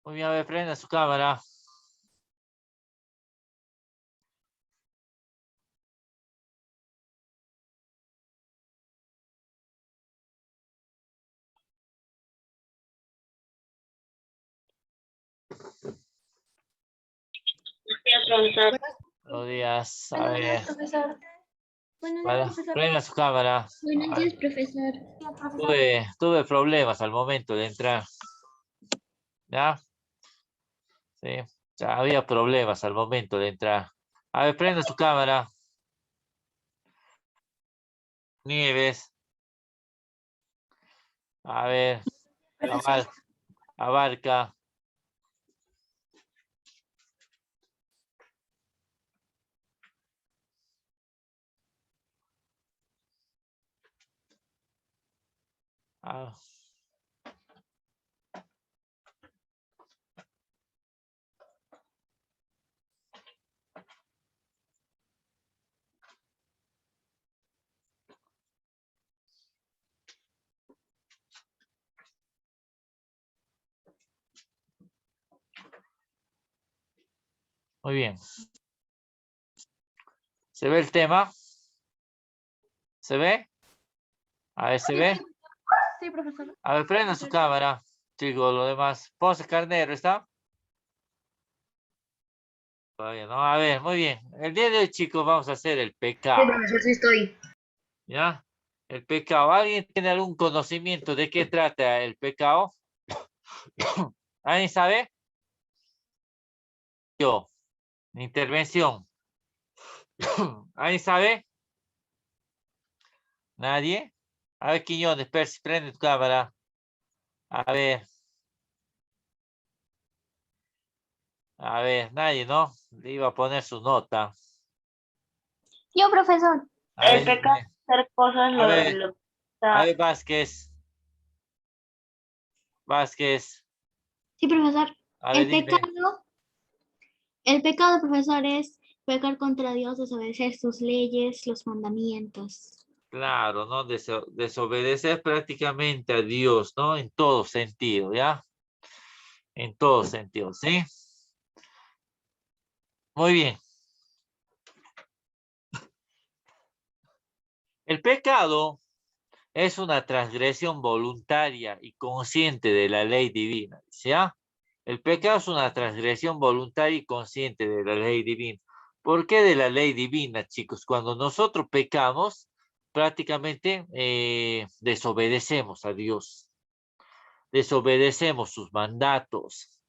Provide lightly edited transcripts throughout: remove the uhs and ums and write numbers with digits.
Muy bien, a ver, prenda su cámara. Profesor. Buenos días. A Buenos ver, días, profesor. Buenos días, para, profesor. prenda su cámara. Buenos A ver, días, profesor. tuve problemas al momento de entrar. ¿Ya? Sí. Ya había problemas al momento de entrar. A ver, prenda su cámara. Nieves. A ver, Profesor. abarca. Ah, muy bien. ¿Se ve el tema? ¿Se ve? A ver, ¿se ve? Sí, profesor. A ver, prenda su cámara. Chicos, lo demás. Ponce Carnero, ¿está? Todavía no. A ver, muy bien. El día de hoy, chicos, vamos a hacer el Sí, pecado. profesor, sí estoy. ¿Ya? El pecado. ¿Alguien tiene algún conocimiento de qué trata el pecado? ¿Alguien sabe? Yo. Intervención. ¿Alguien sabe? ¿Nadie? A ver, Quiñones, Percy, prende tu cámara. A ver, nadie, ¿no? Le iba a poner su nota. Yo, profesor. A ver, Pecado hacer cosas a ver, lo a está. ver, Vázquez. Vázquez. Sí, profesor. A ver, El dime. pecado, el pecado, profesor, es pecar contra Dios, desobedecer sus leyes, los mandamientos. Claro, ¿no? Desobedecer prácticamente a Dios, ¿no? En todo sentido, ¿ya? En todo sentido, ¿sí? Muy bien. El pecado es una transgresión voluntaria y consciente de la ley divina, ¿ya? El pecado es una transgresión voluntaria y consciente de la ley divina. ¿Por qué de la ley divina, chicos? Cuando nosotros pecamos, prácticamente desobedecemos a Dios, desobedecemos sus mandatos,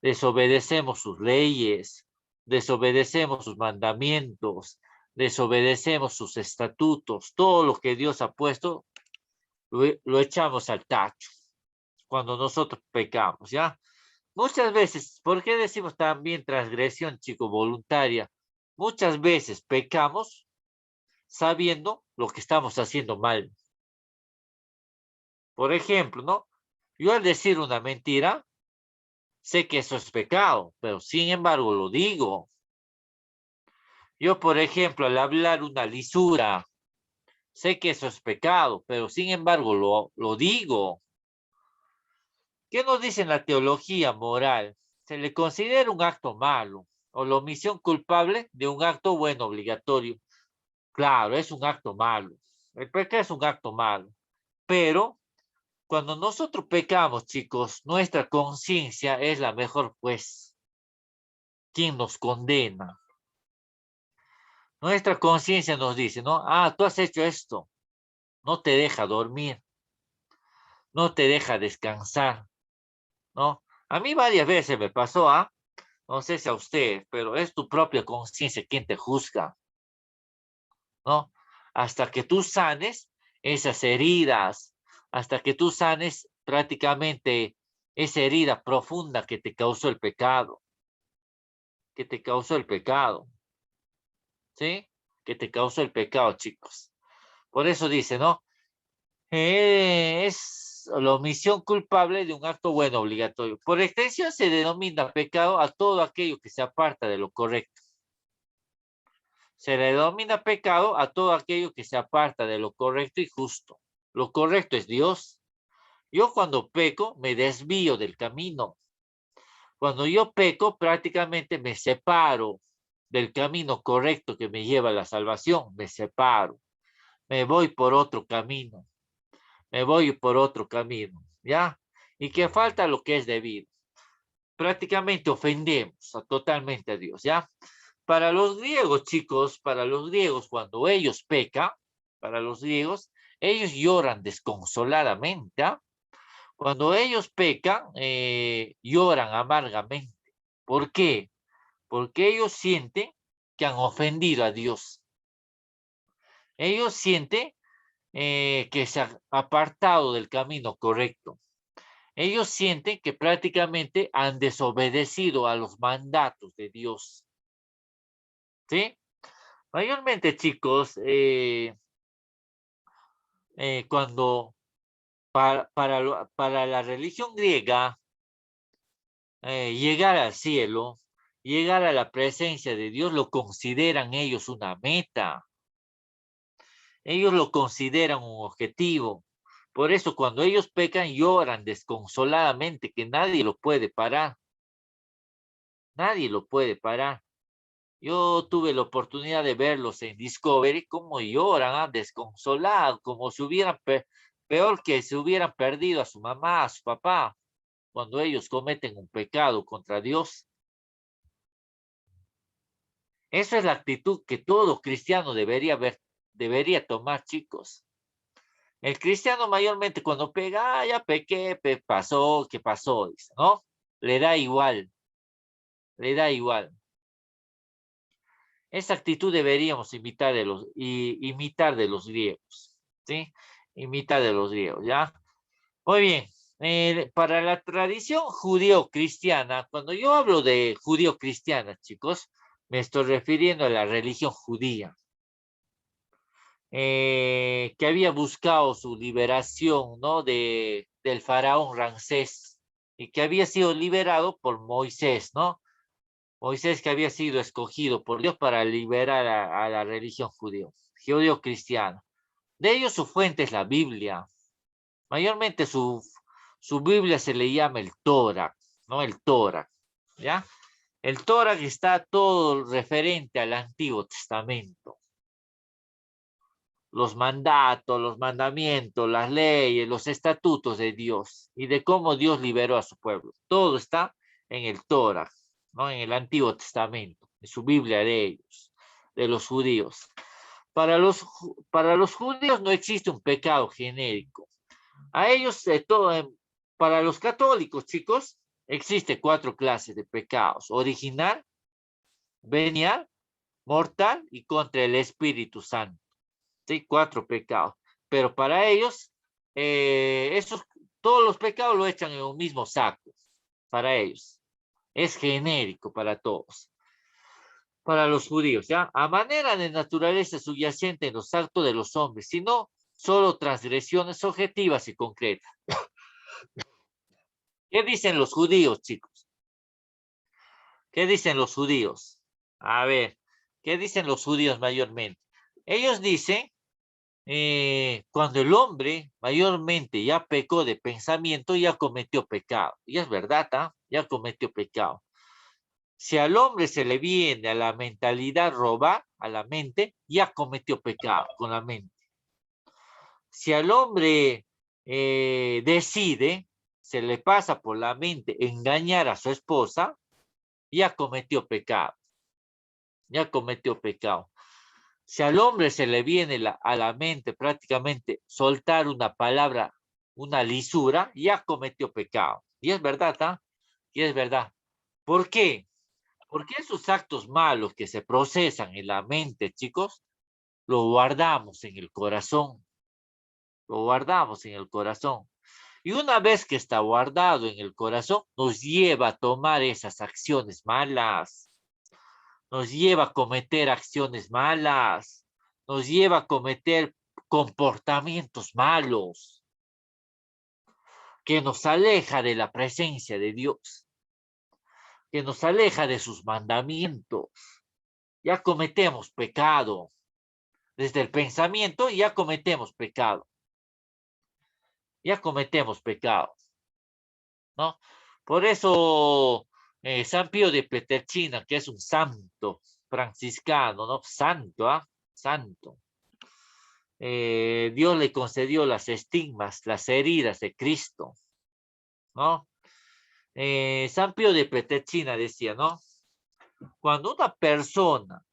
desobedecemos sus leyes, desobedecemos sus mandamientos, desobedecemos sus estatutos, todo lo que Dios ha puesto lo echamos al tacho cuando nosotros pecamos, ¿ya? Muchas veces, ¿por qué decimos también transgresión, chico, voluntaria? Muchas veces pecamos sabiendo lo que estamos haciendo mal. Por ejemplo, ¿no? Yo al decir una mentira, sé que eso es pecado, pero sin embargo lo digo. Yo, por ejemplo, al hablar una lisura, sé que eso es pecado, pero sin embargo lo digo. ¿Qué nos dice en la teología moral? Se le considera un acto malo o la omisión culpable de un acto bueno obligatorio. Claro, es un acto malo. El pecado es un acto malo. Pero cuando nosotros pecamos, chicos, nuestra conciencia es la mejor juez. ¿Quién nos condena? Nuestra conciencia nos dice, ¿no? Ah, tú has hecho esto. No te deja dormir. No te deja descansar, ¿no? A mí varias veces me pasó, ¿ah? No sé si a usted, pero es tu propia conciencia quien te juzga, ¿no? Hasta que tú sanes esas heridas, hasta que tú sanes prácticamente esa herida profunda que te causó el pecado, que te causó el pecado, ¿sí? Que te causó el pecado, chicos. Por eso dice, ¿no? Es la omisión culpable de un acto bueno obligatorio. Por extensión se denomina pecado a todo aquello que se aparta de lo correcto. Se le denomina pecado a todo aquello que se aparta de lo correcto y justo. Lo correcto es Dios. Yo cuando peco me desvío del camino. Cuando yo peco, prácticamente me separo del camino correcto que me lleva a la salvación. Me separo. Me voy por otro camino. Me voy por otro camino. ¿Ya? Y que falta lo que es debido. Prácticamente ofendemos totalmente a Dios. ¿Ya? Para los griegos, chicos, para los griegos, cuando ellos pecan, para los griegos, ellos lloran desconsoladamente. ¿Ah? Cuando ellos pecan, lloran amargamente. ¿Por qué? Porque ellos sienten que han ofendido a Dios. Ellos sienten que se han apartado del camino correcto. Ellos sienten que prácticamente han desobedecido a los mandatos de Dios. ¿Sí? Mayormente, chicos, cuando para la religión griega, llegar al cielo, llegar a la presencia de Dios, lo consideran ellos una meta. Ellos lo consideran un objetivo. Por eso cuando ellos pecan lloran desconsoladamente, que nadie lo puede parar. Nadie lo puede parar. Yo tuve la oportunidad de verlos en Discovery, cómo lloran, desconsolados, como si hubieran, peor que si hubieran perdido a su mamá, a su papá, cuando ellos cometen un pecado contra Dios. Esa es la actitud que todo cristiano debería tomar, chicos. El cristiano mayormente cuando pega, ya pequé, pasó, ¿qué pasó? Dice, ¿no? Le da igual, le da igual. Esa actitud deberíamos imitar de los griegos, ¿sí? Imitar de los griegos, ¿ya? Muy bien. Para la tradición judío-cristiana, cuando yo hablo de judío-cristiana, chicos, me estoy refiriendo a la religión judía. Que había buscado su liberación, ¿no? Del faraón Ramsés y que había sido liberado por Moisés, ¿no? Moisés que había sido escogido por Dios para liberar a la religión judío-cristiana. De ellos su fuente es la Biblia. Mayormente su Biblia se le llama el Torah, ¿no? El Torah, ¿ya? El Torah está todo referente al Antiguo Testamento. Los mandatos, los mandamientos, las leyes, los estatutos de Dios y de cómo Dios liberó a su pueblo. Todo está en el Torah, ¿no? En el Antiguo Testamento, en su Biblia de ellos, de los judíos. Para los judíos no existe un pecado genérico. A ellos, para los católicos, chicos, existe 4 clases de pecados: original, venial, mortal y contra el Espíritu Santo. ¿Sí? 4 pecados. Pero para ellos, todos los pecados lo echan en un mismo saco. Para ellos. Es genérico para todos. Para los judíos, ¿ya? A manera de naturaleza subyacente en los actos de los hombres, sino solo transgresiones objetivas y concretas. ¿Qué dicen los judíos, chicos? ¿Qué dicen los judíos? A ver, ¿qué dicen los judíos mayormente? Ellos dicen cuando el hombre mayormente ya pecó de pensamiento, ya cometió pecado. Y es verdad, ya cometió pecado. Si al hombre se le viene a la mentalidad robar, a la mente, ya cometió pecado con la mente. Si al hombre decide, se le pasa por la mente engañar a su esposa, ya cometió pecado. Ya cometió pecado. Si al hombre se le viene a la mente prácticamente soltar una palabra, una lisura, ya cometió pecado. Y es verdad, ¿ah? Y es verdad. ¿Por qué? Porque esos actos malos que se procesan en la mente, chicos, lo guardamos en el corazón. Lo guardamos en el corazón. Y una vez que está guardado en el corazón, nos lleva a tomar esas acciones malas. Nos lleva a cometer acciones malas. Nos lleva a cometer comportamientos malos. Que nos aleja de la presencia de Dios. Que nos aleja de sus mandamientos. Ya cometemos pecado. Desde el pensamiento ya cometemos pecado. Ya cometemos pecado, ¿no? Por eso San Pío de Pietrelcina, que es un santo franciscano, ¿no? Santo, ¿ah? Santo. Dios le concedió las estigmas, las heridas de Cristo, ¿no? San Pío de Pietrelcina decía, ¿no? Cuando una persona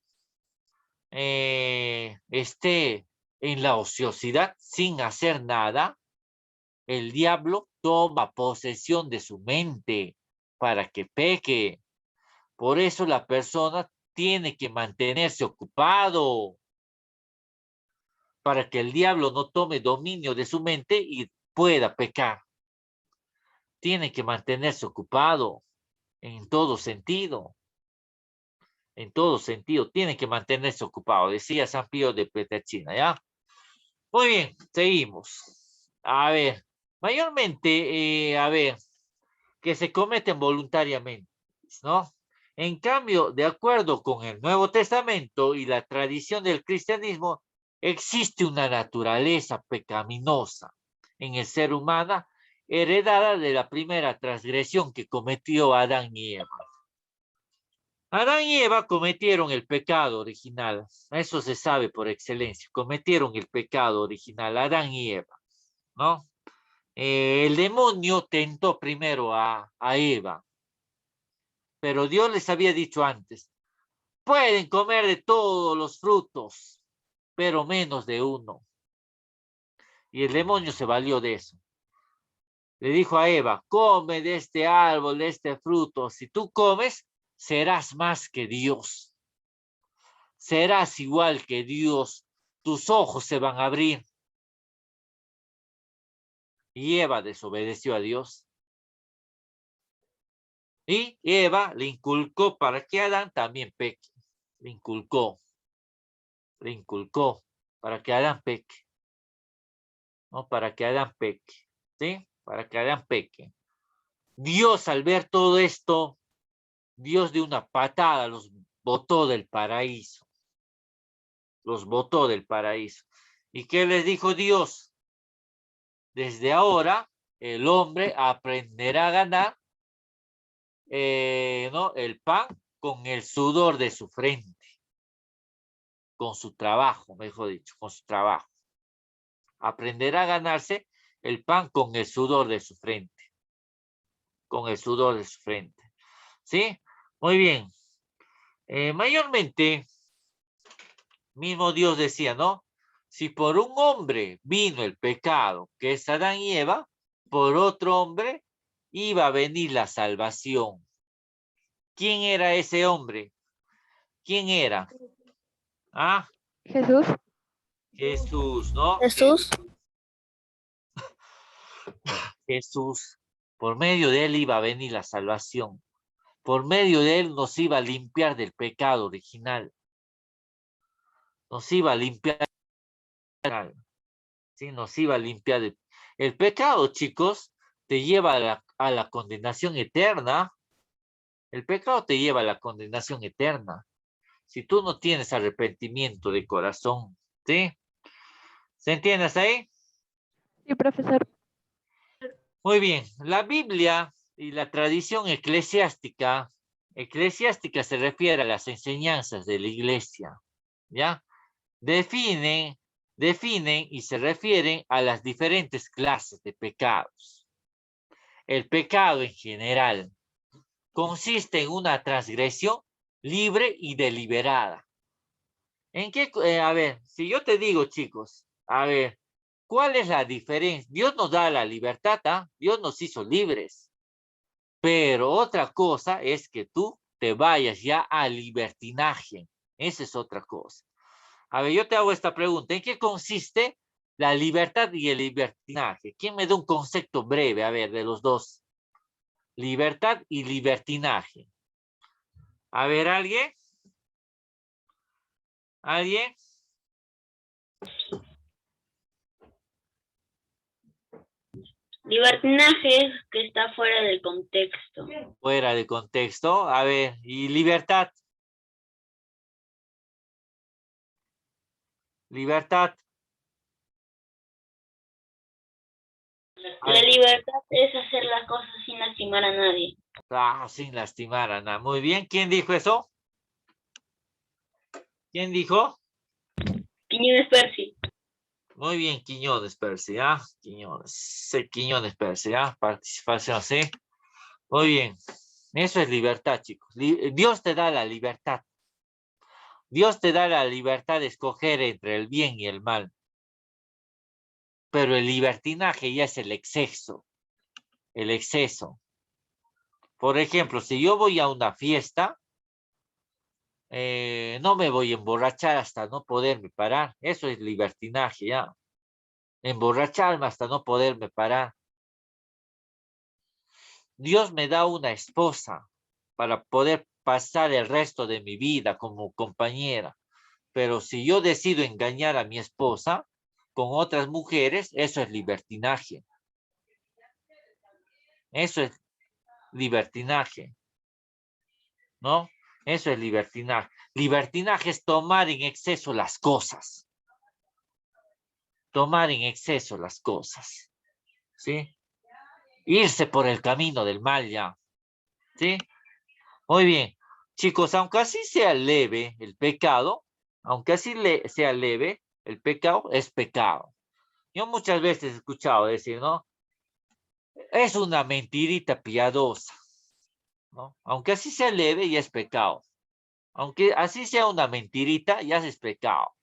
esté en la ociosidad sin hacer nada, el diablo toma posesión de su mente para que peque. Por eso la persona tiene que mantenerse ocupado para que el diablo no tome dominio de su mente y pueda pecar. Tiene que mantenerse ocupado en todo sentido. En todo sentido, tiene que mantenerse ocupado, decía San Pío de Pietrelcina, ¿ya? Muy bien, seguimos. A ver, mayormente, a ver, que se cometen voluntariamente, ¿no? En cambio, de acuerdo con el Nuevo Testamento y la tradición del cristianismo, existe una naturaleza pecaminosa en el ser humano heredada de la primera transgresión que cometió Adán y Eva. Adán y Eva cometieron el pecado original, eso se sabe por excelencia, cometieron el pecado original, Adán y Eva, ¿no? El demonio tentó primero a Eva, pero Dios les había dicho antes, pueden comer de todos los frutos, pero menos de uno. Y el demonio se valió de eso. Le dijo a Eva, come de este árbol, de este fruto, si tú comes, serás más que Dios. Serás igual que Dios, tus ojos se van a abrir. Y Eva desobedeció a Dios. Y Eva le inculcó para que Adán también peque. Le inculcó para que Adán peque. ¿No? Para que Adán peque. ¿Sí? Para que Adán peque. Dios, al ver todo esto, Dios de una patada los botó del paraíso. Los botó del paraíso. ¿Y qué les dijo Dios? Desde ahora el hombre aprenderá a ganar ¿no? el pan con el sudor de su frente, con su trabajo, mejor dicho, con su trabajo. Aprenderá a ganarse el pan con el sudor de su frente, con el sudor de su frente. ¿Sí? Muy bien. Mayormente, mismo Dios decía, ¿no? Si por un hombre vino el pecado, que es Adán y Eva, por otro hombre iba a venir la salvación. ¿Quién era ese hombre? ¿Quién era? Ah, Jesús. Jesús, ¿no? Jesús. Jesús, por medio de él iba a venir la salvación. Por medio de él nos iba a limpiar del pecado original. Nos iba a limpiar, ¿sí? Nos iba a limpiar. El pecado, chicos, te lleva a la condenación eterna. El pecado te lleva a la condenación eterna. Si tú no tienes arrepentimiento de corazón, ¿sí? ¿Se entiende hasta ahí? Sí, profesor. Muy bien. La Biblia y la tradición eclesiástica se refiere a las enseñanzas de la iglesia, ¿ya? Definen y se refieren a las diferentes clases de pecados. El pecado en general consiste en una transgresión libre y deliberada. ¿En qué? A ver, si yo te digo, chicos, a ver, ¿cuál es la diferencia? Dios nos da la libertad, ¿ah? Dios nos hizo libres. Pero otra cosa es que tú te vayas ya al libertinaje. Esa es otra cosa. A ver, yo te hago esta pregunta. ¿En qué consiste la libertad y el libertinaje? ¿Quién me da un concepto breve, a ver, de los dos? Libertad y libertinaje. A ver, ¿alguien? ¿Alguien? Libertinaje es que está fuera del contexto. Fuera de contexto. A ver, ¿y libertad? Libertad. La libertad es hacer las cosas sin lastimar a nadie. Ah, sin lastimar a nadie. Muy bien. ¿Quién dijo eso? ¿Quién dijo? Quiñones Percy. Muy bien, Quiñones, Percy, ¿ah? Quiñones. Sí, Quiñones, Percy, ¿ah? Participación, ¿sí? Muy bien. Eso es libertad, chicos. Dios te da la libertad. Dios te da la libertad de escoger entre el bien y el mal. Pero el libertinaje ya es el exceso. El exceso. Por ejemplo, si yo voy a una fiesta, no me voy a emborrachar hasta no poderme parar. Eso es libertinaje, ya. Emborracharme hasta no poderme parar. Dios me da una esposa para poder pasar el resto de mi vida como compañera. Pero si yo decido engañar a mi esposa con otras mujeres, eso es libertinaje. Eso es libertinaje, ¿no? Eso es libertinaje. Libertinaje es tomar en exceso las cosas. Tomar en exceso las cosas, ¿sí? Irse por el camino del mal ya, ¿sí? Muy bien. Chicos, aunque así sea leve el pecado, aunque así sea leve, el pecado es pecado. Yo muchas veces he escuchado decir, ¿no? Es una mentirita piadosa, ¿no? Aunque así sea leve, ya es pecado. Aunque así sea una mentirita, ya es pecado,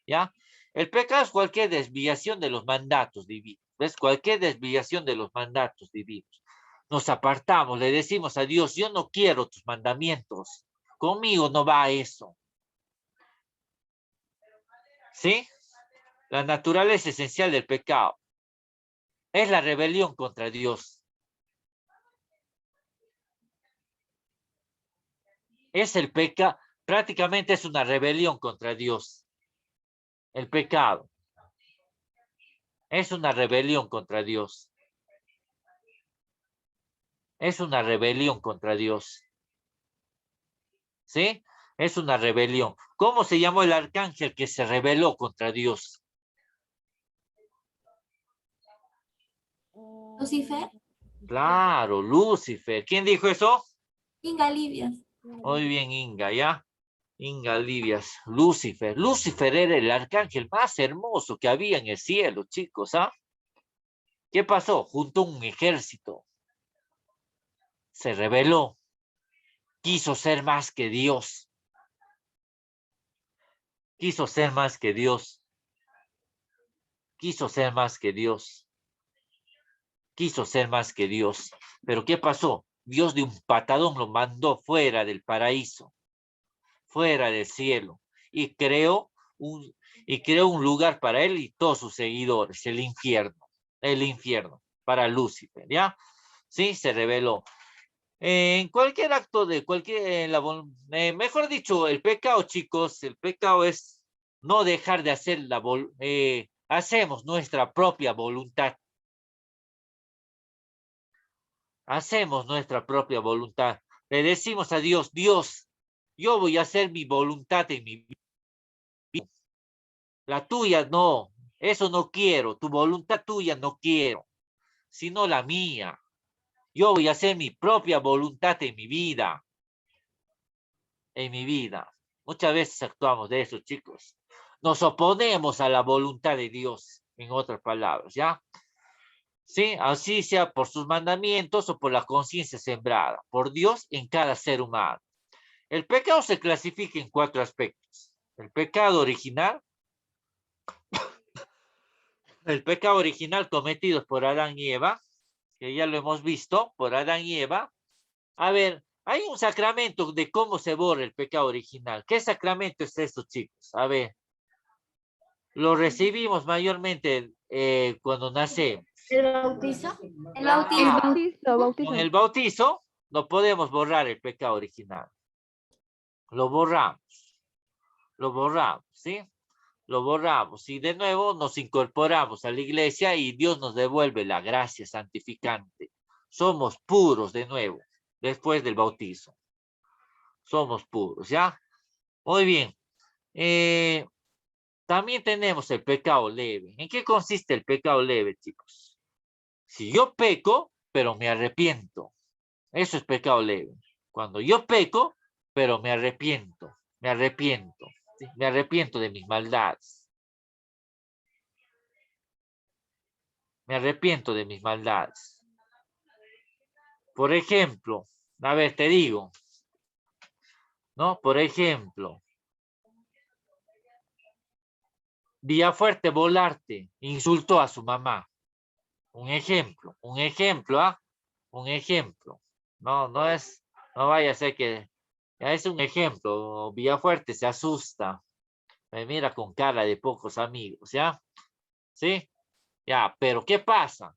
¿ya? El pecado es cualquier desviación de los mandatos divinos, ¿ves? Cualquier desviación de los mandatos divinos. Nos apartamos, le decimos a Dios, yo no quiero tus mandamientos, conmigo no va eso, ¿sí? La naturaleza esencial del pecado es la rebelión contra Dios. Es el pecado, prácticamente es una rebelión contra Dios. El pecado es una rebelión contra Dios. Es una rebelión contra Dios. ¿Sí? Es una rebelión. ¿Cómo se llamó el arcángel que se rebeló contra Dios? Lucifer. Claro, Lucifer. ¿Quién dijo eso? Inga Libias. Muy bien, Inga, ¿ya? Inga Libias, Lucifer. Lucifer era el arcángel más hermoso que había en el cielo, chicos, ¿ah? ¿Qué pasó? Juntó un ejército. Se rebeló. Quiso ser más que Dios. Quiso ser más que Dios. Quiso ser más que Dios. Quiso ser más que Dios. Pero ¿qué pasó? Dios de un patadón lo mandó fuera del paraíso, fuera del cielo, y creó un lugar para él y todos sus seguidores, el infierno, para Lucifer, ¿ya? Sí, se rebeló. En cualquier acto de cualquier, mejor dicho, el pecado, chicos, el pecado es no dejar de hacer hacemos nuestra propia voluntad. Hacemos nuestra propia voluntad. Le decimos a Dios, Dios, yo voy a hacer mi voluntad en mi vida. La tuya no, eso no quiero, tu voluntad tuya no quiero, sino la mía. Yo voy a hacer mi propia voluntad en mi vida. En mi vida. Muchas veces actuamos de eso, chicos. Nos oponemos a la voluntad de Dios, en otras palabras, ¿ya? Sí, así sea por sus mandamientos o por la conciencia sembrada, por Dios en cada ser humano. El pecado se clasifica en 4 aspectos. El pecado original cometido por Adán y Eva, que ya lo hemos visto, por Adán y Eva. A ver, hay un sacramento de cómo se borra el pecado original. ¿Qué sacramento es esto, chicos? A ver, lo recibimos mayormente cuando nacemos. ¿El bautizo? El Ah, bautizo. con el bautizo no podemos borrar el pecado original. Lo borramos, ¿sí? Lo borramos y de nuevo nos incorporamos a la iglesia y Dios nos devuelve la gracia santificante. Somos puros de nuevo después del bautizo. Somos puros, ¿ya? Muy bien. También tenemos el pecado leve. ¿En qué consiste el pecado leve, chicos? Si yo peco, pero me arrepiento. Eso es pecado leve. Cuando yo peco, pero me arrepiento, ¿sí? Me arrepiento de mis maldades. Me arrepiento de mis maldades. Por ejemplo, a ver, te digo, ¿no? Por ejemplo, Villafuerte Volarte insultó a su mamá. Un ejemplo, ¿ah? Un ejemplo. No, no vaya a ser que, ya es un ejemplo. Villafuerte se asusta, me mira con cara de pocos amigos, ¿ya? ¿Sí? Ya, pero ¿qué pasa?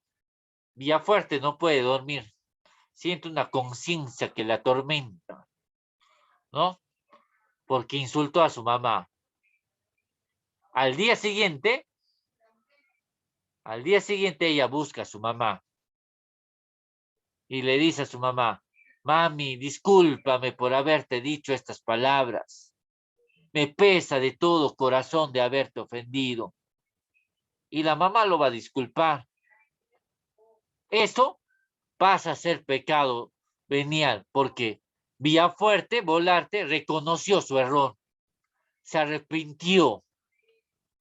Villafuerte no puede dormir, siente una conciencia que la atormenta, ¿no? Porque insultó a su mamá. Al día siguiente ella busca a su mamá y le dice a su mamá: mami, discúlpame por haberte dicho estas palabras. Me pesa de todo corazón de haberte ofendido. Y la mamá lo va a disculpar. Eso pasa a ser pecado venial, porque Villafuerte Volarte reconoció su error, se arrepintió,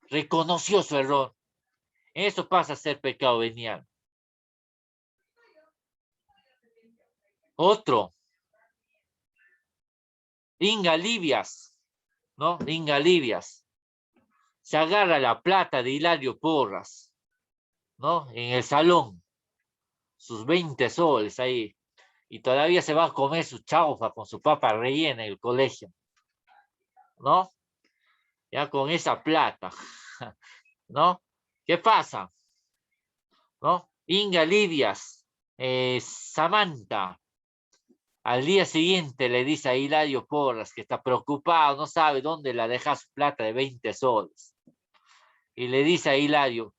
reconoció su error. Eso pasa a ser pecado venial. Otro, Inga Libias, ¿no? Inga Libias se agarra la plata de Hilario Porras, ¿no? En el salón, sus 20 soles ahí, y todavía se va a comer su chaufa con su papa rellena en el colegio, ¿no? Ya con esa plata, ¿no? ¿Qué pasa? ¿No? Inga Libias, Samantha, al día siguiente le dice a Hilario Porras que está preocupado, no sabe dónde la deja su plata de 20 soles. Y le dice a Hilario: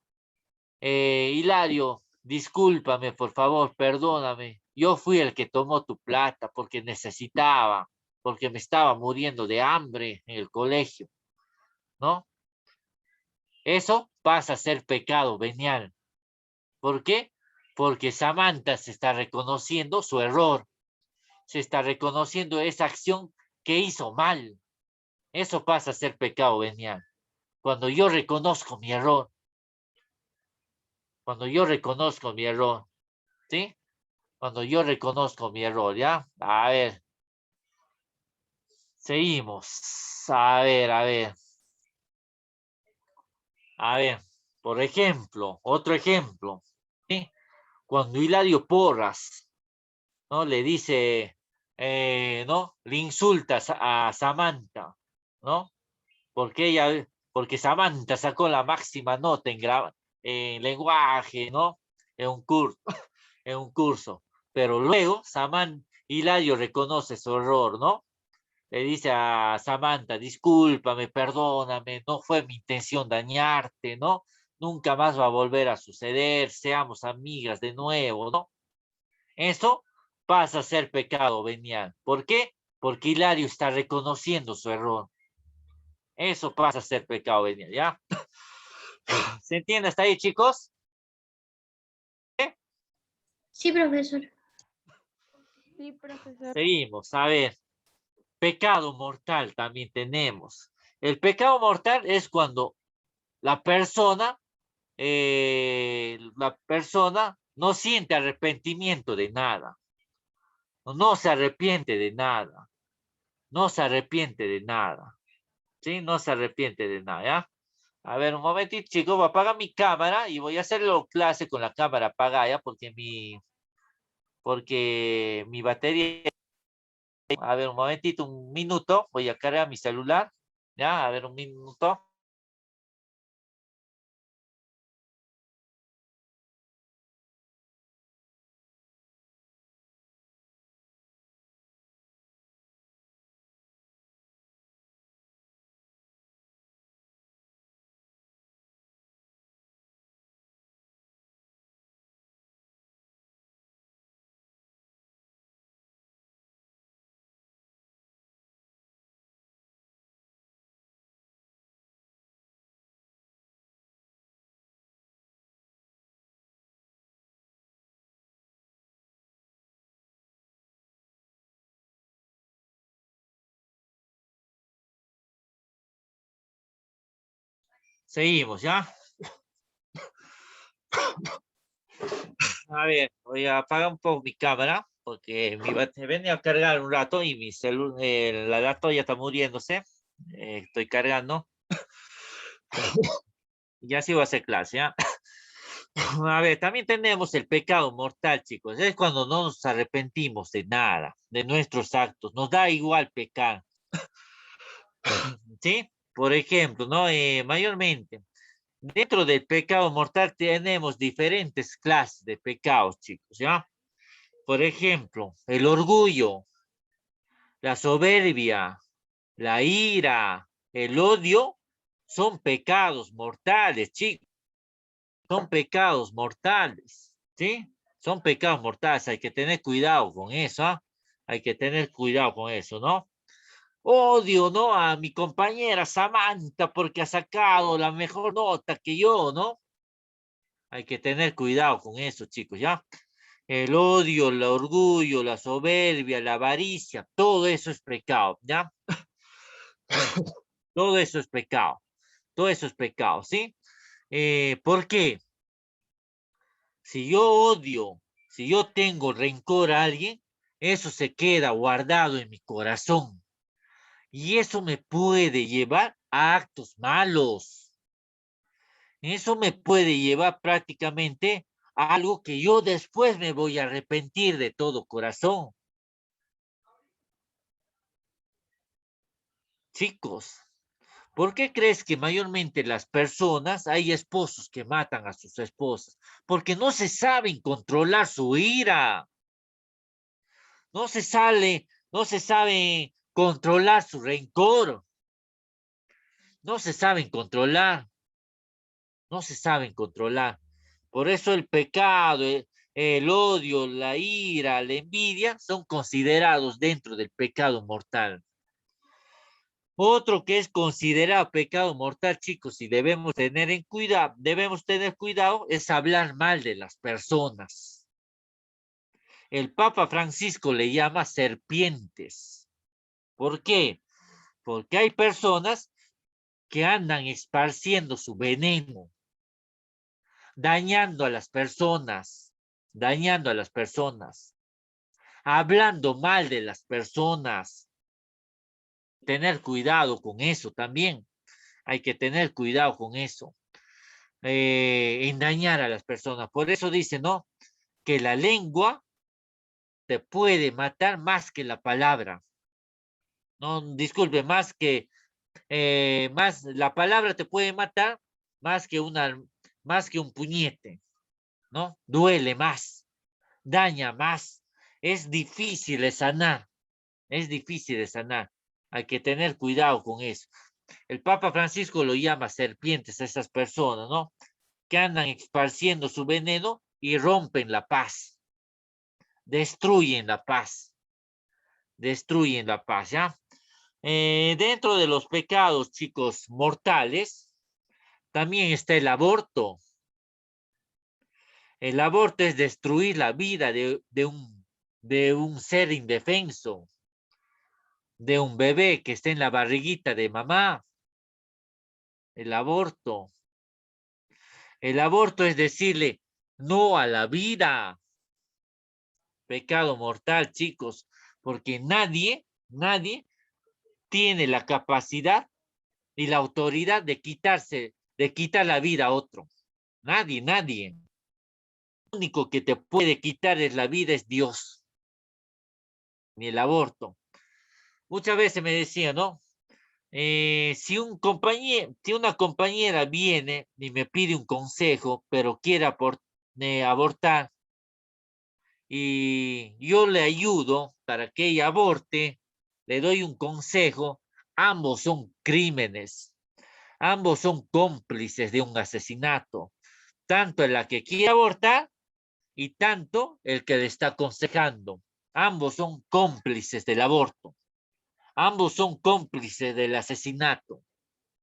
Hilario, discúlpame, por favor, perdóname. Yo fui el que tomó tu plata porque necesitaba, porque me estaba muriendo de hambre en el colegio, ¿no? Eso pasa a ser pecado venial. ¿Por qué? Porque Samantha se está reconociendo su error, se está reconociendo esa acción que hizo mal. Eso pasa a ser pecado venial. Cuando yo reconozco mi error, ¿sí? Cuando yo reconozco mi error, ¿ya? A ver, seguimos. A ver, por ejemplo, otro ejemplo, ¿sí? Cuando Hilario Porras, ¿no? Le dice, ¿no? Le insulta a Samantha, ¿no? Porque Samantha sacó la máxima nota en lenguaje, ¿no? En un curso, en un curso. Pero luego Hilario reconoce su error, ¿no? Le dice a Samantha: discúlpame, perdóname, no fue mi intención dañarte, ¿no? Nunca más va a volver a suceder, seamos amigas de nuevo, ¿no? Eso pasa a ser pecado venial. ¿Por qué? Porque Hilario está reconociendo su error. Eso pasa a ser pecado venial, ¿ya? ¿Se entiende hasta ahí, chicos? Sí, profesor. Sí, profesor. Seguimos, a ver. Pecado mortal también tenemos. El pecado mortal es cuando la persona no siente arrepentimiento de nada, no se arrepiente de nada, no se arrepiente de nada, ¿sí? No se arrepiente de nada, ¿ya? A ver, un momentito, chicos, voy a apagar mi cámara y voy a hacerlo clase con la cámara apagada, ¿ya? Porque mi batería... A ver, un momentito, un minuto, voy a cargar mi celular, ¿ya? A ver, un minuto. Seguimos, ¿ya? A ver, voy a apagar un poco mi cámara porque mi batería viene a cargar un rato y mi la laptop ya está muriéndose. Estoy cargando. Ya sí va a hacer clase, ¿ya? A ver, también tenemos el pecado mortal, chicos. Es cuando no nos arrepentimos de nada, de nuestros actos. Nos da igual pecar, ¿sí? Por ejemplo, ¿no? Mayormente, dentro del pecado mortal tenemos diferentes clases de pecados, chicos, ¿ya? Por ejemplo, el orgullo, la soberbia, la ira, el odio, son pecados mortales, chicos. Son pecados mortales, ¿sí? Son pecados mortales, hay que tener cuidado con eso, ¿ah? Hay que tener cuidado con eso, ¿no? Odio, ¿no? A mi compañera Samantha porque ha sacado la mejor nota que yo, ¿no? Hay que tener cuidado con eso, chicos, ¿ya? El odio, el orgullo, la soberbia, la avaricia, todo eso es pecado, ¿ya? Todo eso es pecado, todo eso es pecado, ¿sí? ¿Por qué? Si yo odio, si yo tengo rencor a alguien, eso se queda guardado en mi corazón. Y eso me puede llevar a actos malos. Eso me puede llevar prácticamente a algo que yo después me voy a arrepentir de todo corazón. Chicos, ¿por qué crees que mayormente las personas, hay esposos que matan a sus esposas? Porque no se saben controlar su ira. No se sabe controlar su rencor. No se saben controlar. No se saben controlar. Por eso el pecado, el odio, la ira, la envidia son considerados dentro del pecado mortal. Otro que es considerado pecado mortal, chicos, y debemos tener cuidado, es hablar mal de las personas. El Papa Francisco le llama serpientes. ¿Por qué? Porque hay personas que andan esparciendo su veneno, dañando a las personas, hablando mal de las personas. Tener cuidado con eso también. Hay que tener cuidado con eso. En dañar a las personas. Por eso dice, ¿no? Que la lengua te puede matar más que la palabra. No, disculpe, más la palabra te puede matar más que más que un puñete, ¿no? Duele más, daña más, es difícil de sanar, es difícil de sanar. Hay que tener cuidado con eso. El Papa Francisco lo llama serpientes a esas personas, ¿no? Que andan esparciendo su veneno y rompen la paz, destruyen la paz, ¿ya? Dentro de los pecados, chicos, mortales, también está el aborto. El aborto es destruir la vida de un ser indefenso, de un bebé que está en la barriguita de mamá. El aborto. El aborto es decirle no a la vida. Pecado mortal, chicos, porque nadie tiene la capacidad y la autoridad de quitar la vida a otro. Nadie. Lo único que te puede quitar es la vida es Dios, ni el aborto. Muchas veces me decía, ¿no? Si una compañera viene y me pide un consejo, pero quiere abortar, y yo le ayudo para que ella aborte, le doy un consejo, ambos son crímenes, ambos son cómplices de un asesinato, tanto la que quiere abortar y tanto el que le está aconsejando. Ambos son cómplices del aborto. Ambos son cómplices del asesinato.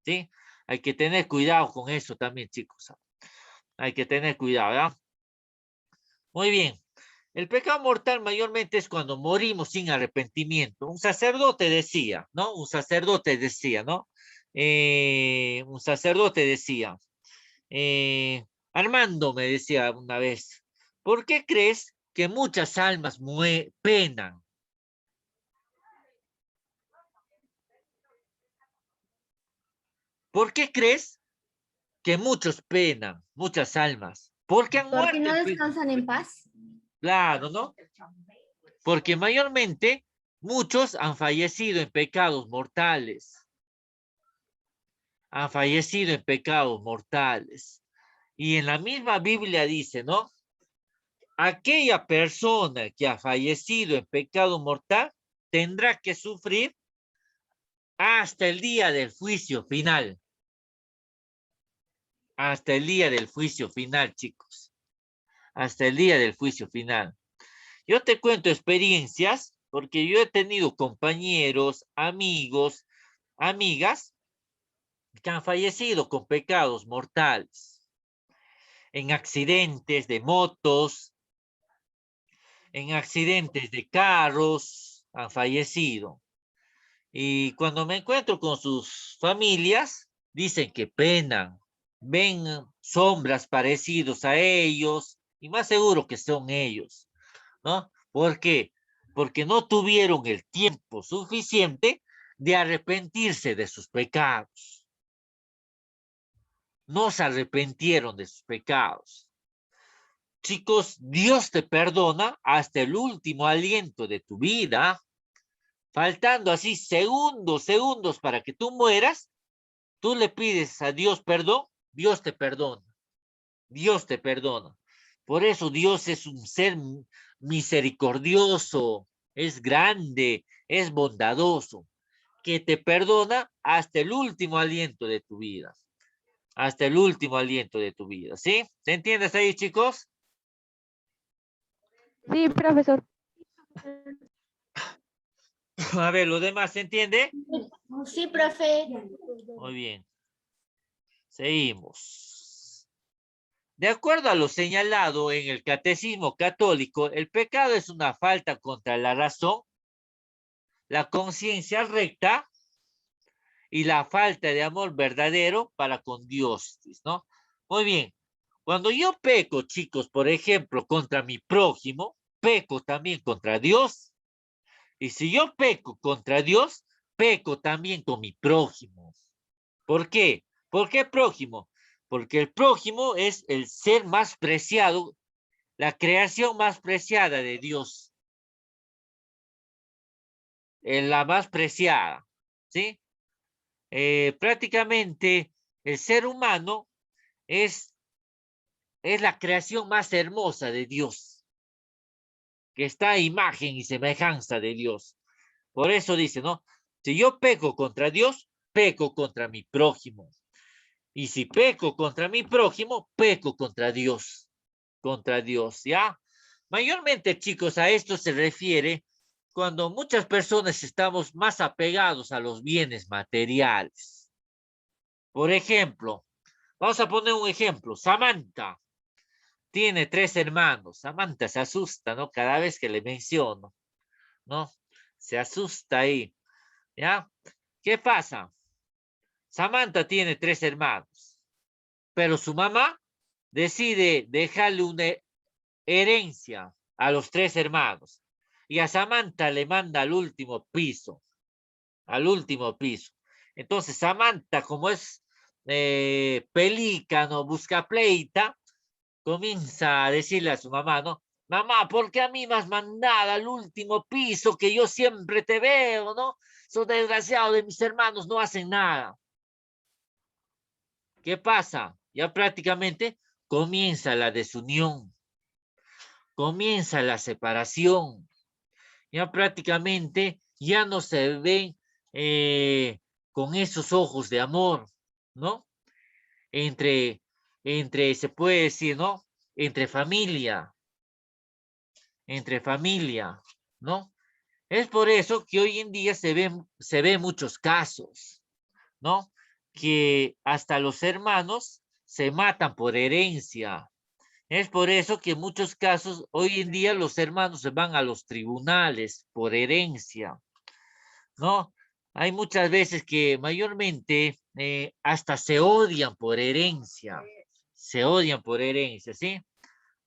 ¿Sí? Hay que tener cuidado con eso también, chicos. Hay que tener cuidado, ¿verdad? Muy bien. El pecado mortal mayormente es cuando morimos sin arrepentimiento. Un sacerdote decía, ¿no? Un sacerdote decía, ¿no? un sacerdote decía, Armando me decía una vez, ¿por qué crees que muchas almas penan? ¿Por qué crees que muchos penan, muchas almas? Porque han Porque muerto. no descansan en paz. Claro, ¿no? Porque mayormente muchos han fallecido en pecados mortales. Han fallecido en pecados mortales. Y en la misma Biblia dice, ¿no? Aquella persona que ha fallecido en pecado mortal tendrá que sufrir hasta el día del juicio final. Hasta el día del juicio final, chicos. Hasta el día del juicio final. Yo te cuento experiencias porque yo he tenido compañeros, amigos, amigas que han fallecido con pecados mortales, en accidentes de motos, en accidentes de carros, han fallecido. Y cuando me encuentro con sus familias, dicen que penan, ven sombras parecidos a ellos, y más seguro que son ellos, ¿no? ¿Por qué? Porque no tuvieron el tiempo suficiente de arrepentirse de sus pecados. No se arrepintieron de sus pecados. Chicos, Dios te perdona hasta el último aliento de tu vida. Faltando así segundos para que tú mueras, tú le pides a Dios perdón, Dios te perdona. Dios te perdona. Por eso Dios es un ser misericordioso, es grande, es bondadoso, que te perdona hasta el último aliento de tu vida. Hasta el último aliento de tu vida, ¿sí? ¿Se entiende hasta ahí, chicos? Sí, profesor. A ver, ¿lo demás se entiende? Sí, profe. Muy bien. Seguimos. De acuerdo a lo señalado en el Catecismo Católico, el pecado es una falta contra la razón, la conciencia recta y la falta de amor verdadero para con Dios, ¿no? Muy bien. Cuando yo peco, chicos, por ejemplo, contra mi prójimo, peco también contra Dios. Y si yo peco contra Dios, peco también con mi prójimo. ¿Por qué? ¿Por qué prójimo? Porque el prójimo es el ser más preciado, la creación más preciada de Dios. La más preciada, ¿sí? Prácticamente el ser humano es la creación más hermosa de Dios, que está a imagen y semejanza de Dios. Por eso dice, ¿no? Si yo peco contra Dios, peco contra mi prójimo. Y si peco contra mi prójimo, peco contra Dios. Contra Dios, ¿ya? Mayormente, chicos, a esto se refiere cuando muchas personas estamos más apegados a los bienes materiales. Por ejemplo, vamos a poner un ejemplo. Samantha tiene 3 hermanos. Samantha se asusta, ¿no? Cada vez que le menciono, ¿no? Se asusta ahí, ¿ya? ¿Qué pasa? Samantha tiene 3 hermanos, pero su mamá decide dejarle una herencia a los 3 hermanos y a Samantha le manda al último piso, al último piso. Entonces Samantha, como es pelícano, busca pleita, comienza a decirle a su mamá, ¿no? Mamá, ¿por qué a mí me has mandado al último piso que yo siempre te veo, ¿no? Esos desgraciados de mis hermanos no hacen nada. ¿Qué pasa? Ya prácticamente comienza la desunión, comienza la separación, ya prácticamente ya no se ven con esos ojos de amor, ¿no? Se puede decir, ¿no? Entre familia, ¿no? Es por eso que hoy en día se ven muchos casos, ¿no? Que hasta los hermanos se matan por herencia. Es por eso que en muchos casos hoy en día los hermanos se van a los tribunales por herencia, ¿no? Hay muchas veces que mayormente hasta se odian por herencia. Se odian por herencia, ¿sí?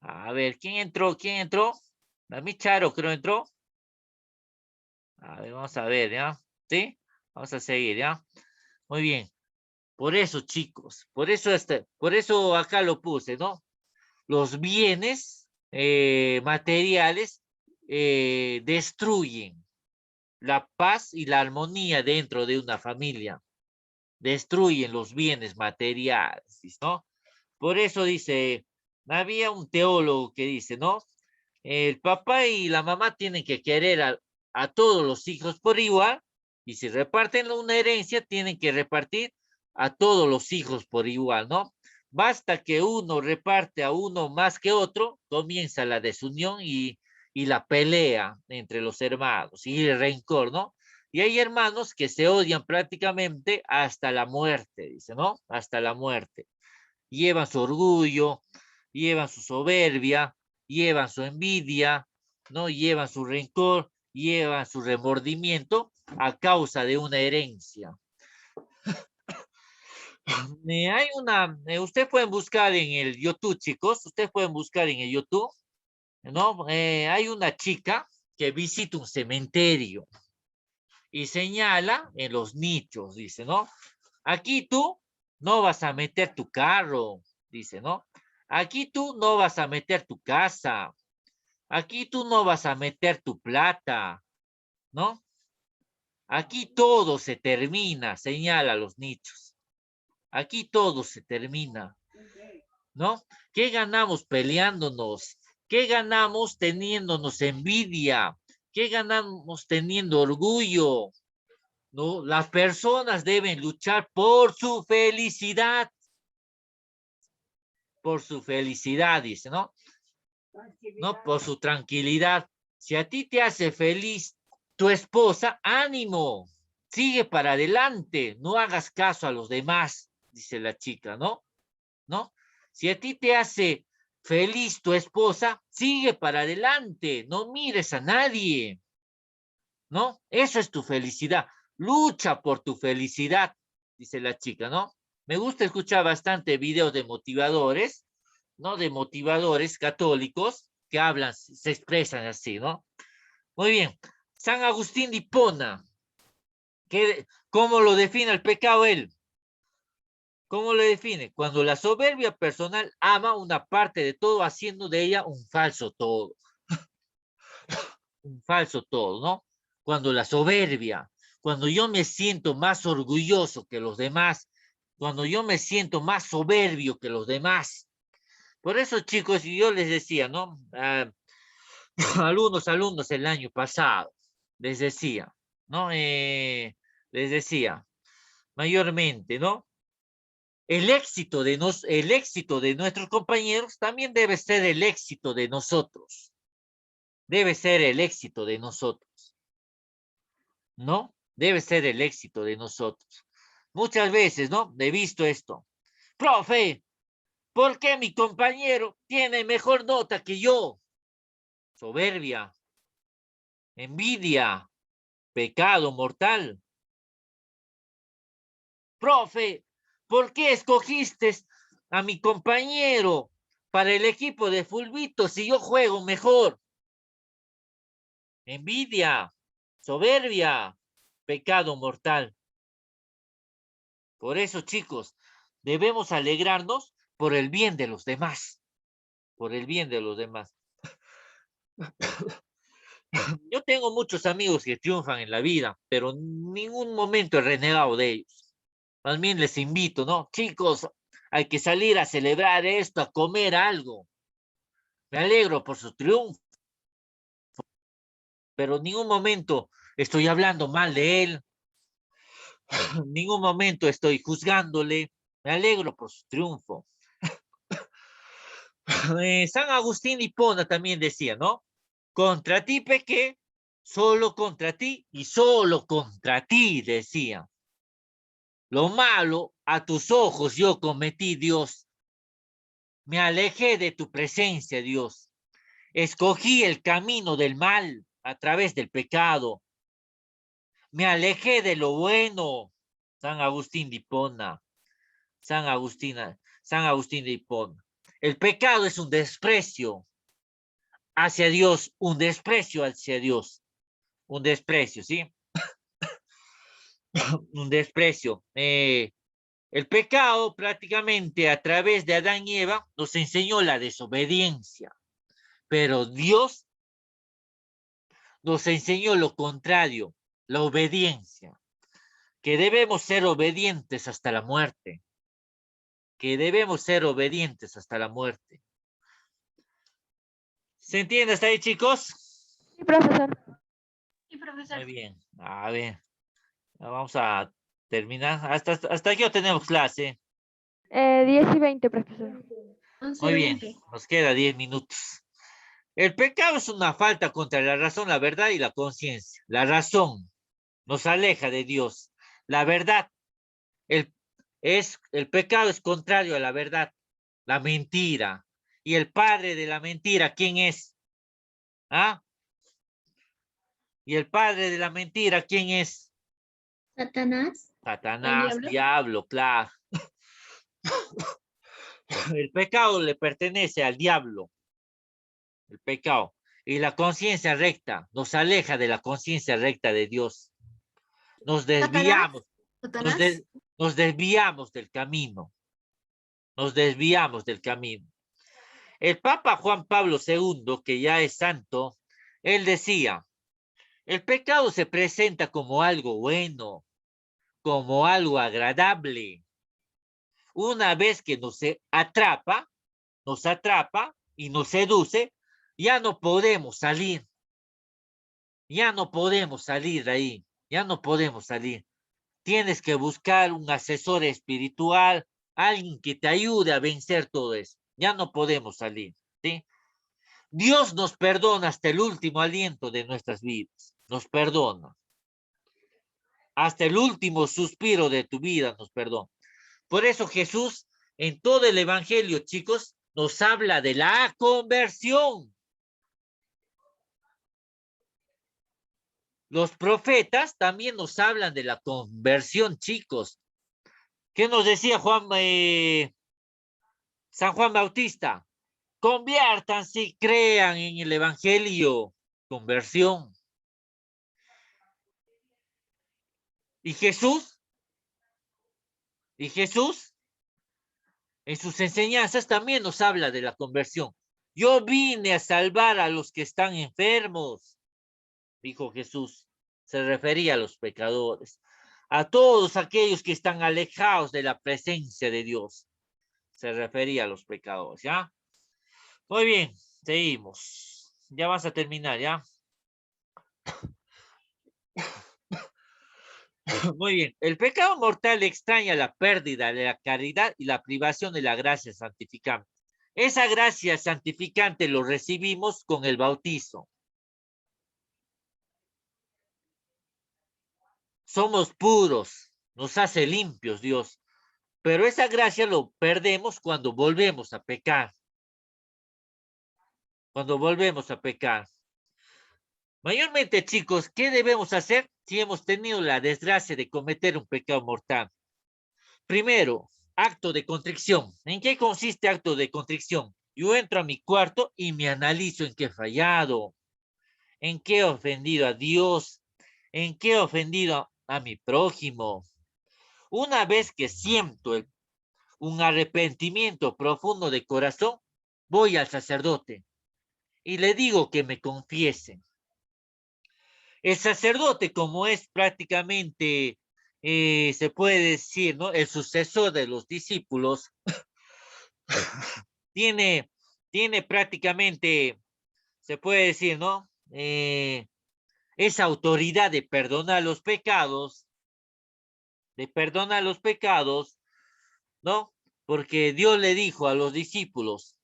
A ver, ¿quién entró? ¿Quién entró? A mí Charo creo entró. A ver, vamos a ver, ¿ya? ¿Sí? Vamos a seguir, ¿ya? Muy bien. Por eso, chicos, por eso acá lo puse, ¿no? Los bienes materiales destruyen la paz y la armonía dentro de una familia. Destruyen los bienes materiales, ¿no? Por eso dice, había un teólogo que dice, ¿no? El papá y la mamá tienen que querer a todos los hijos por igual, y si reparten una herencia, tienen que repartir a todos los hijos por igual, ¿no? Basta que uno reparte a uno más que otro, comienza la desunión y la pelea entre los hermanos y el rencor, ¿no? Y hay hermanos que se odian prácticamente hasta la muerte, dice, ¿no? Hasta la muerte. Llevan su orgullo, llevan su soberbia, llevan su envidia, ¿no? Llevan su rencor, llevan su remordimiento a causa de una herencia. Hay una, ustedes pueden buscar en el YouTube, chicos, ustedes pueden buscar en el YouTube, ¿no? Hay una chica que visita un cementerio y señala en los nichos, dice, ¿no? Aquí tú no vas a meter tu carro, dice, ¿no? Aquí tú no vas a meter tu casa. Aquí tú no vas a meter tu plata, ¿no? Aquí todo se termina, señala los nichos. Aquí todo se termina, ¿no? ¿Qué ganamos peleándonos? ¿Qué ganamos teniéndonos envidia? ¿Qué ganamos teniendo orgullo? ¿No? Las personas deben luchar por su felicidad. Por su felicidad, dice, ¿no? No, por su tranquilidad. Si a ti te hace feliz tu esposa, ánimo, sigue para adelante, no hagas caso a los demás, dice la chica, ¿no? ¿No? Si a ti te hace feliz tu esposa, sigue para adelante, no mires a nadie, ¿no? Eso es tu felicidad. Lucha por tu felicidad, dice la chica, ¿no? Me gusta escuchar bastante videos de motivadores, ¿no? De motivadores católicos que hablan, se expresan así, ¿no? Muy bien. San Agustín de Hipona, ¿cómo lo define el pecado él? ¿Cómo lo define? Cuando la soberbia personal ama una parte de todo, haciendo de ella un falso todo. Un falso todo, ¿no? Cuando la soberbia, cuando yo me siento más orgulloso que los demás, cuando yo me siento más soberbio que los demás. Por eso, chicos, yo les decía, ¿no? Algunos alumnos el año pasado, les decía, ¿no? Les decía, mayormente, ¿no? El éxito de nuestros compañeros también debe ser el éxito de nosotros. Debe ser el éxito de nosotros. ¿No? Debe ser el éxito de nosotros. Muchas veces, ¿no? He visto esto. Profe, ¿por qué mi compañero tiene mejor nota que yo? Soberbia, envidia, pecado mortal. Profe, ¿por qué escogiste a mi compañero para el equipo de fulbito si yo juego mejor? Envidia, soberbia, pecado mortal. Por eso, chicos, debemos alegrarnos por el bien de los demás. Por el bien de los demás. Yo tengo muchos amigos que triunfan en la vida, pero en ningún momento he renegado de ellos. Más bien les invito, ¿no? Chicos, hay que salir a celebrar esto, a comer algo. Me alegro por su triunfo, pero en ningún momento estoy hablando mal de él. En ningún momento estoy juzgándole. Me alegro por su triunfo. San Agustín de Hipona también decía, ¿no? Contra ti pequé, solo contra ti y solo contra ti, decía. Lo malo a tus ojos yo cometí, Dios. Me alejé de tu presencia, Dios. Escogí el camino del mal a través del pecado. Me alejé de lo bueno, San Agustín de Hipona. San Agustín de Hipona. El pecado es un desprecio hacia Dios, un desprecio hacia Dios, un desprecio, ¿sí? Un desprecio. El pecado prácticamente a través de Adán y Eva nos enseñó la desobediencia, pero Dios nos enseñó lo contrario, la obediencia, que debemos ser obedientes hasta la muerte, que debemos ser obedientes hasta la muerte. ¿Se entiende hasta ahí, chicos? Sí, profesor. Sí, profesor. Muy bien, a ver, vamos a terminar. Hasta aquí tenemos clase. 10 y 20, profesor. 11 Muy bien, 20. nos queda 10 minutos. El pecado es una falta contra la razón, la verdad y la conciencia. La razón nos aleja de Dios. La verdad, el pecado es contrario a la verdad, la mentira. Y el padre de la mentira, ¿quién es? ¿Ah? Y el padre de la mentira, ¿quién es? Satanás. Satanás, diablo? diablo, claro. El pecado le pertenece al diablo. El pecado. Y la conciencia recta nos aleja de la conciencia recta de Dios. Nos desviamos, Satanás. nos desviamos del camino. Nos desviamos del camino. El Papa Juan Pablo II, que ya es santo, él decía, el pecado se presenta como algo bueno, como algo agradable. Una vez que nos atrapa y nos seduce, ya no podemos salir. Ya no podemos salir de ahí. Ya no podemos salir. Tienes que buscar un asesor espiritual, alguien que te ayude a vencer todo eso. Ya no podemos salir, ¿sí? Dios nos perdona hasta el último aliento de nuestras vidas. Nos perdona. Hasta el último suspiro de tu vida nos perdona. Por eso Jesús, en todo el Evangelio, chicos, nos habla de la conversión. Los profetas también nos hablan de la conversión, chicos. ¿Qué nos decía San Juan Bautista? Conviértanse y crean en el Evangelio. Conversión. ¿Y Jesús? ¿Y Jesús? En sus enseñanzas también nos habla de la conversión. Yo vine a salvar a los que están enfermos, dijo Jesús. Se refería a los pecadores, a todos aquellos que están alejados de la presencia de Dios. Se refería a los pecadores, ¿ya? Muy bien, seguimos. Ya vas a terminar, ¿ya? Muy bien. El pecado mortal extraña la pérdida de la caridad y la privación de la gracia santificante. Esa gracia santificante lo recibimos con el bautizo. Somos puros, nos hace limpios Dios, pero esa gracia lo perdemos cuando volvemos a pecar. Cuando volvemos a pecar. Mayormente, chicos, ¿qué debemos hacer si hemos tenido la desgracia de cometer un pecado mortal? Primero, acto de contrición. ¿En qué consiste acto de contrición? Yo entro a mi cuarto y me analizo en qué he fallado, en qué he ofendido a Dios, en qué he ofendido a mi prójimo. Una vez que siento un arrepentimiento profundo de corazón, voy al sacerdote y le digo que me confiese. El sacerdote, como es prácticamente, se puede decir, ¿no? El sucesor de los discípulos, tiene prácticamente, se puede decir, ¿no? Esa autoridad de perdonar los pecados, ¿no? Porque Dios le dijo a los discípulos,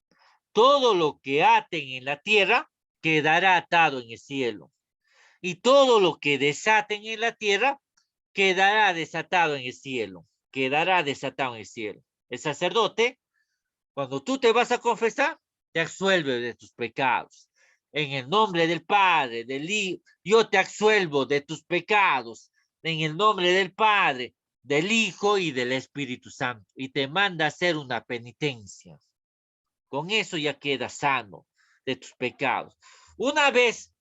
todo lo que aten en la tierra quedará atado en el cielo. Y todo lo que desaten en la tierra quedará desatado en el cielo. Quedará desatado en el cielo. El sacerdote, cuando tú te vas a confesar, te absuelve de tus pecados. En el nombre del Padre, del Hijo, yo te absuelvo de tus pecados. En el nombre del Padre, del Hijo y del Espíritu Santo. Y te manda a hacer una penitencia. Con eso ya quedas sano de tus pecados. Una vez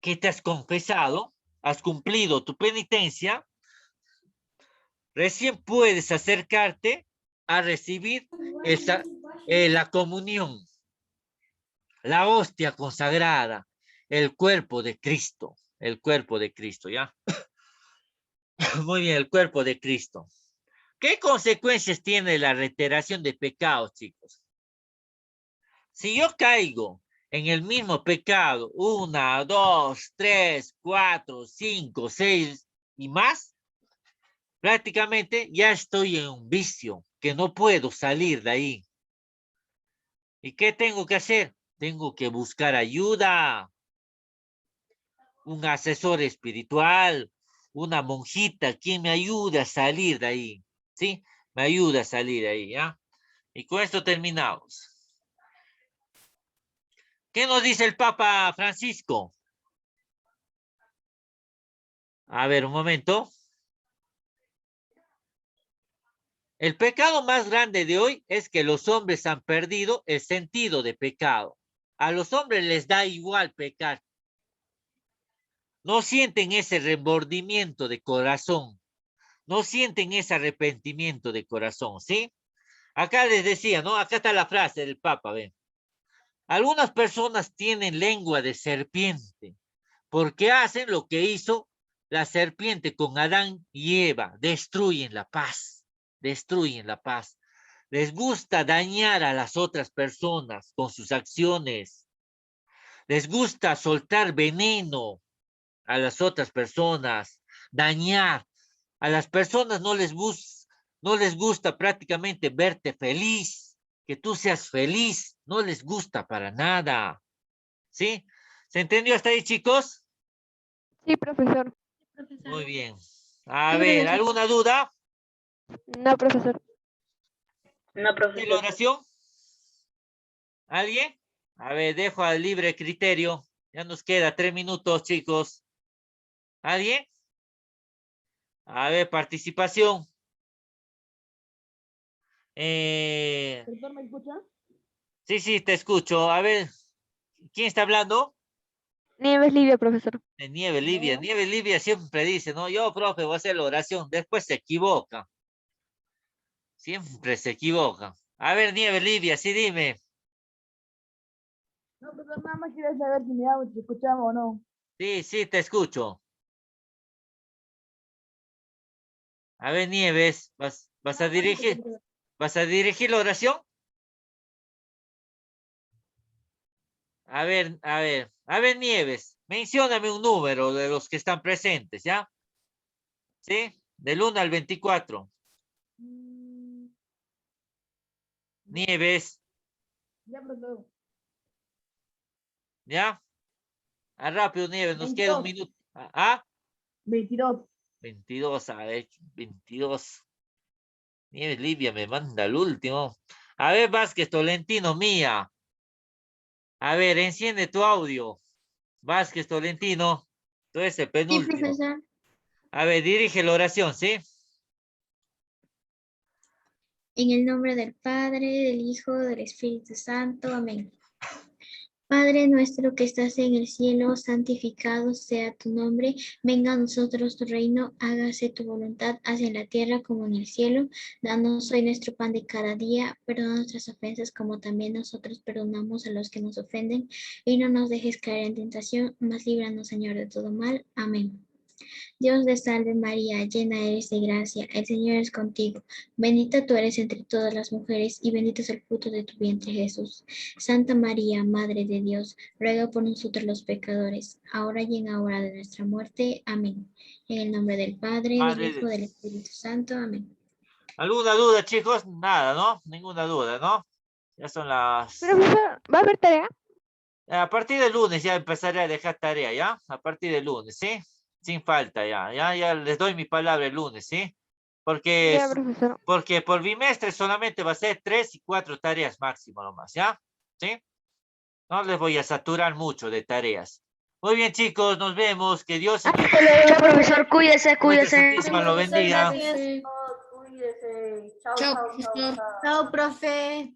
que te has confesado, has cumplido tu penitencia, recién puedes acercarte a recibir la comunión, la hostia consagrada, el cuerpo de Cristo, ¿ya? Muy bien, el cuerpo de Cristo. ¿Qué consecuencias tiene la reiteración de pecados, chicos? Si yo caigo en el mismo pecado 1, 2, 3, 4, 5, 6 y más, prácticamente ya estoy en un vicio que no puedo salir de ahí. ¿Y qué tengo que hacer? Tengo que buscar ayuda, un asesor espiritual, una monjita, quien me ayude a salir de ahí, ¿sí? Me ayuda a salir de ahí, ¿ya? Y con esto terminamos. ¿Qué nos dice el Papa Francisco? A ver, un momento. El pecado más grande de hoy es que los hombres han perdido el sentido de pecado. A los hombres les da igual pecar. No sienten ese remordimiento de corazón. No sienten ese arrepentimiento de corazón, ¿sí? Acá les decía, ¿no? Acá está la frase del Papa, ven. Algunas personas tienen lengua de serpiente porque hacen lo que hizo la serpiente con Adán y Eva. Destruyen la paz. Destruyen la paz. Les gusta dañar a las otras personas con sus acciones. Les gusta soltar veneno a las otras personas, dañar. A las personas no les gusta prácticamente verte feliz, que tú seas feliz, no les gusta para nada. ¿Sí? ¿Se entendió hasta ahí, chicos? Sí, profesor. Muy bien. A Sí, ver, profesor. ¿alguna duda? No, profesor. No, ¿De la profesor. oración? ¿Alguien? A ver, dejo al libre criterio. Ya nos queda 3 minutos, chicos. ¿Alguien? A ver, participación. ¿Profesor me escucha? Sí, te escucho. A ver, ¿quién está hablando? Nieves Livia, profesor. De Nieve Livia. Nieve Livia siempre dice, no, yo, profe, voy a hacer la oración. Después se equivoca. Siempre se equivoca. A ver, Nieve Livia, sí, dime. No, profesor, nada más quería saber si me si escuchamos o no. Sí, te escucho. A ver, Nieves, ¿vas a dirigir la oración? A ver, Nieves, mencióname un número de los que están presentes, ¿ya? ¿Sí? Del 1 al 24. Nieves, Ya, profesor. ¿ya? Rápido, Nieves, nos queda un 22. minuto. ¿Ah? 22. 22, a ver, 22. Nieves Livia me manda el último. A ver, Vázquez Tolentino, mía. A ver, enciende tu audio. Vázquez Tolentino, tú eres el Sí, penúltimo. profesor. A ver, dirige la oración, ¿sí? En el nombre del Padre, del Hijo, del Espíritu Santo. Amén. Padre nuestro que estás en el cielo, santificado sea tu nombre. Venga a nosotros tu reino, hágase tu voluntad, así en la tierra como en el cielo. Danos hoy nuestro pan de cada día, perdona nuestras ofensas como también nosotros perdonamos a los que nos ofenden. Y no nos dejes caer en tentación, mas líbranos, Señor, de todo mal. Amén. Dios te salve María, llena eres de gracia, el Señor es contigo. Bendita tú eres entre todas las mujeres y bendito es el fruto de tu vientre Jesús. Santa María, Madre de Dios, ruega por nosotros los pecadores, ahora y en la hora de nuestra muerte. Amén. En el nombre del Padre, del Hijo, del Espíritu Santo. Amén. ¿Alguna duda, chicos? Nada, ¿no? Ninguna duda, ¿no? Ya son las... Profesor, ¿va a haber tarea? A partir del lunes ya empezaré a dejar tarea, ¿ya? A partir del lunes, ¿sí? Sin falta, ya les doy mi palabra el lunes, ¿sí? Porque, Ya, profesor. porque por bimestre solamente va a ser 3 y 4 tareas máximo nomás, ¿ya? ¿Sí? No les voy a saturar mucho de tareas. Muy bien, chicos, nos vemos. Que Dios y Hasta luego. Chao, profesor, cuídese, Nuestra cuídese. Santísima lo bendiga. Profe. Cuídese. Chao, Chao, chao, chao, profesor. chao. Chao, profe.